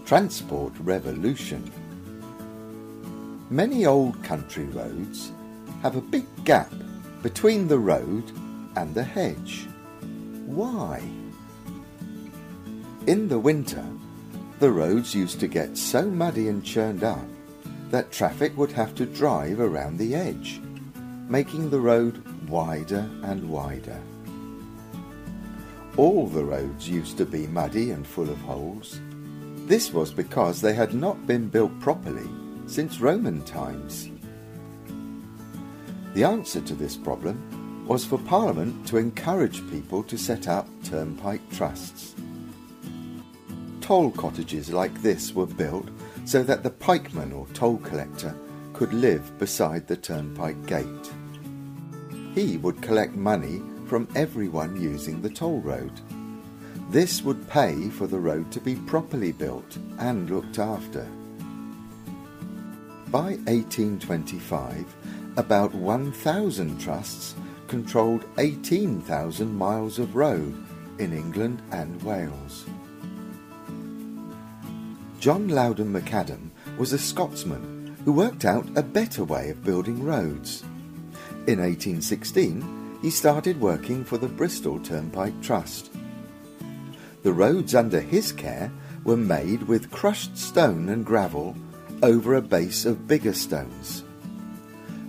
Transport revolution. Many old country roads have a big gap between the road and the hedge. Why? In the winter, the roads used to get so muddy and churned up that traffic would have to drive around the edge, making the road wider and wider. All the roads used to be muddy and full of holes. This was because they had not been built properly since Roman times. The answer to this problem was for Parliament to encourage people to set up turnpike trusts. Toll cottages like this were built so that the pikeman or toll collector could live beside the turnpike gate. He would collect money from everyone using the toll road. This would pay for the road to be properly built and looked after. By 1825, about 1,000 trusts controlled 18,000 miles of road in England and Wales. John Loudon McAdam was a Scotsman who worked out a better way of building roads. In 1816, he started working for the Bristol Turnpike Trust. The roads under his care were made with crushed stone and gravel over a base of bigger stones.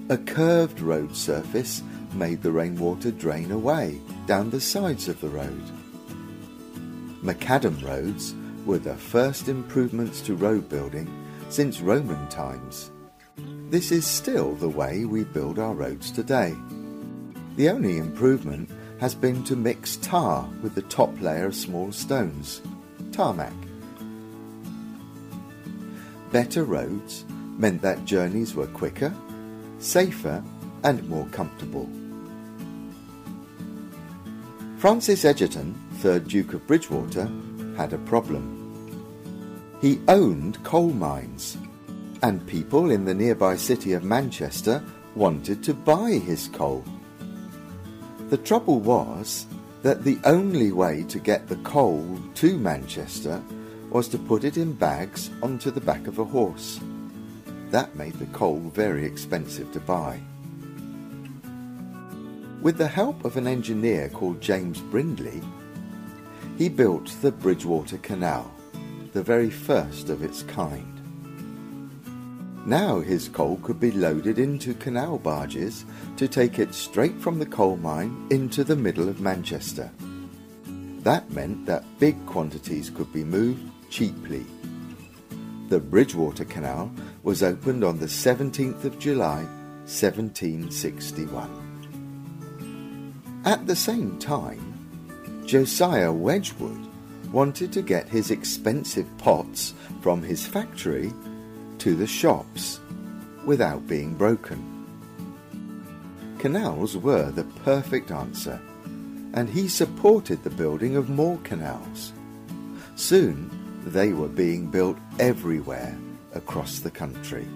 A curved road surface made the rainwater drain away down the sides of the road. Macadam roads were the first improvements to road building since Roman times. This is still the way we build our roads today. The only improvement has been to mix tar with the top layer of small stones, tarmac. Better roads meant that journeys were quicker, safer, and more comfortable. Francis Egerton, 3rd Duke of Bridgewater, had a problem. He owned coal mines, and people in the nearby city of Manchester wanted to buy his coal. The trouble was that the only way to get the coal to Manchester was to put it in bags onto the back of a horse. That made the coal very expensive to buy. With the help of an engineer called James Brindley, he built the Bridgewater Canal, the very first of its kind. Now his coal could be loaded into canal barges to take it straight from the coal mine into the middle of Manchester. That meant that big quantities could be moved cheaply. The Bridgewater Canal was opened on the 17th of July, 1761. At the same time, Josiah Wedgwood wanted to get his expensive pots from his factory to the shops without being broken. Canals were the perfect answer, and he supported the building of more canals. Soon they were being built everywhere across the country.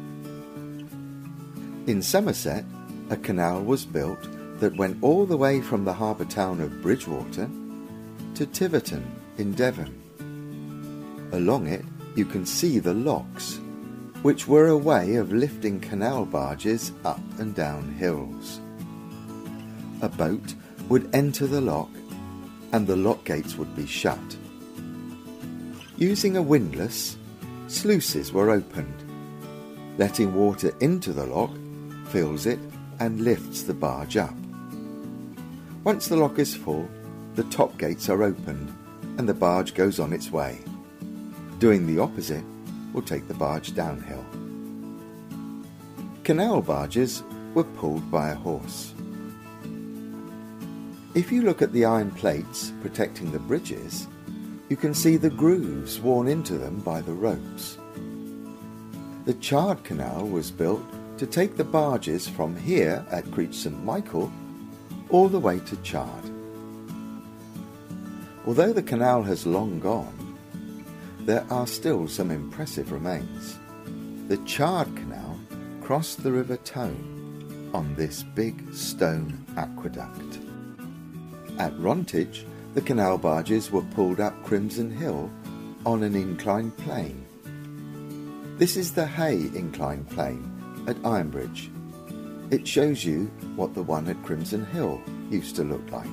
In Somerset, a canal was built that went all the way from the harbour town of Bridgewater to Tiverton in Devon. Along it you can see the locks, which were a way of lifting canal barges up and down hills. A boat would enter the lock, and the lock gates would be shut. Using a windlass, sluices were opened. Letting water into the lock fills it and lifts the barge up. Once the lock is full, the top gates are opened and the barge goes on its way. Doing the opposite will take the barge downhill. Canal barges were pulled by a horse. If you look at the iron plates protecting the bridges, you can see the grooves worn into them by the ropes. The Chard Canal was built to take the barges from here at Creech St Michael all the way to Chard. Although the canal has long gone, there are still some impressive remains. The Chard Canal crossed the River Tone on this big stone aqueduct. At Rontage, the canal barges were pulled up Crimson Hill on an inclined plane This is the Hay inclined plane at Ironbridge. It shows you what the one at Crimson Hill used to look like.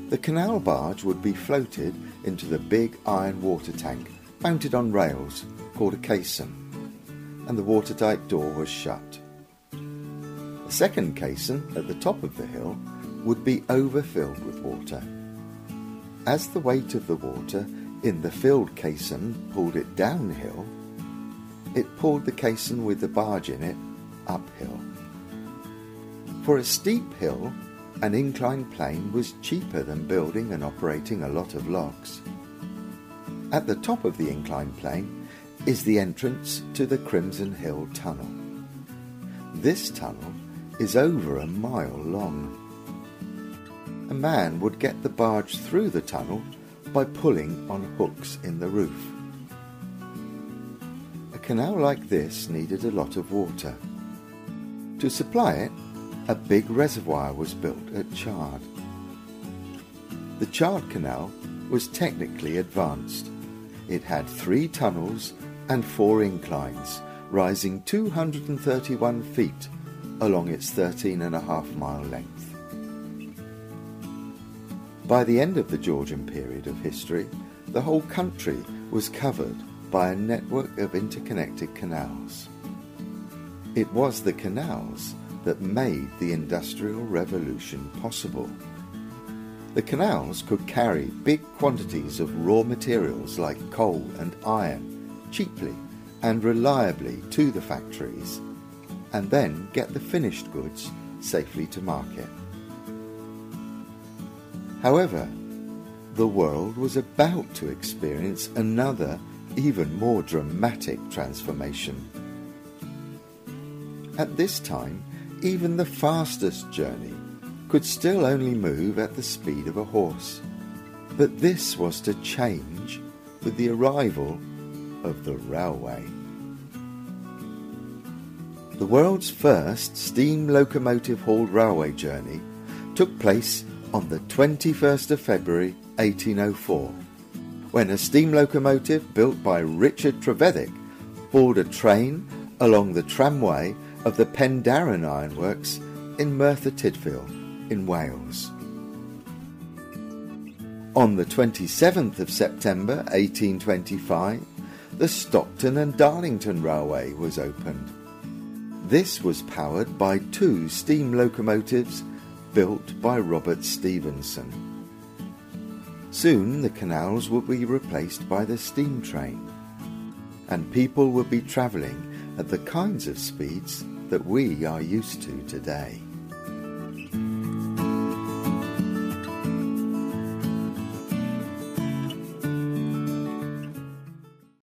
The canal barge would be floated into the big iron water tank mounted on rails called a caisson, and the watertight door was shut. The second caisson at the top of the hill would be overfilled with water. As the weight of the water in the filled caisson pulled it downhill, it pulled the caisson with the barge in it uphill. For a steep hill, an inclined plane was cheaper than building and operating a lot of logs. At the top of the inclined plane is the entrance to the Crimson Hill Tunnel. This tunnel is over a mile long. A man would get the barge through the tunnel by pulling on hooks in the roof. A canal like this needed a lot of water. To supply it, a big reservoir was built at Chard. The Chard Canal was technically advanced. It had 3 tunnels and 4 inclines, rising 231 feet along its 13.5-mile length. By the end of the Georgian period of history, the whole country was covered by a network of interconnected canals. It was the canals that made the Industrial Revolution possible. The canals could carry big quantities of raw materials like coal and iron cheaply and reliably to the factories, and then get the finished goods safely to market. However, the world was about to experience another, even more dramatic transformation. At this time, even the fastest journey could still only move at the speed of a horse. But this was to change with the arrival of the railway. The world's first steam locomotive-hauled railway journey took place on the 21st of February 1804, when a steam locomotive built by Richard Trevithick hauled a train along the tramway of the Pendarren Ironworks in Merthyr Tydfil in Wales. On the 27th of September 1825, the Stockton and Darlington Railway was opened. This was powered by 2 steam locomotives built by Robert Stevenson. Soon the canals would be replaced by the steam train, and people would be travelling at the kinds of speeds that we are used to today.